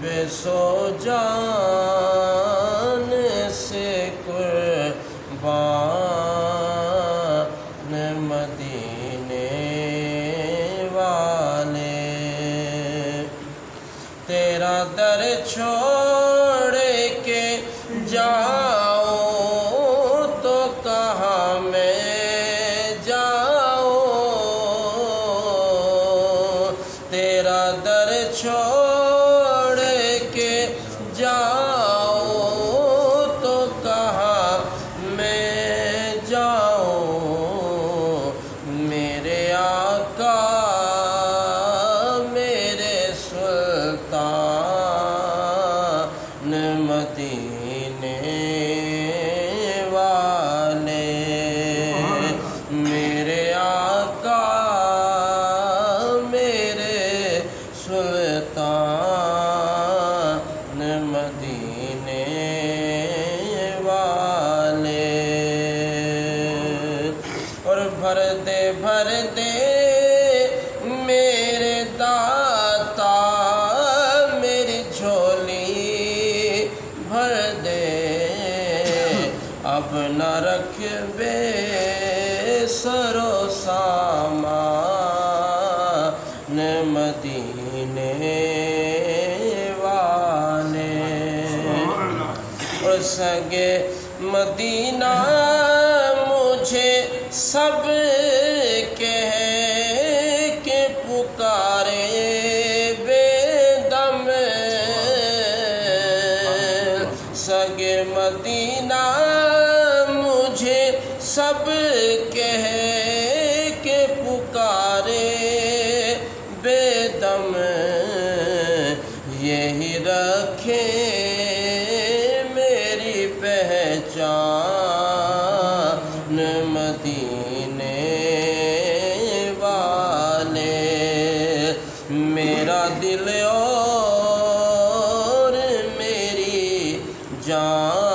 پہ سو جان سے قربان مدینے والے، تیرا در چھوڑ کے جاؤں تو کہاں میں جاؤں، تیرا در چھوڑ کے جاؤں تو کہاں میں جاؤں، میرے آقا میرے سلطان مدینے والے، میرے آقا میرے سلطان مدینے والے، اور بھر دے میرے داتا میری جھولی بھر دے، اب نہ رکھ بے سر و سامان مدینے والے، اور سنگے مدینہ مجھے سب کہہ کے پکارے بے دم، سنگے مدینہ مجھے سب کہہ کے پکارے بے دم، یہی رکھے میری پہچان مدینے والے، میرا دل اور میری جان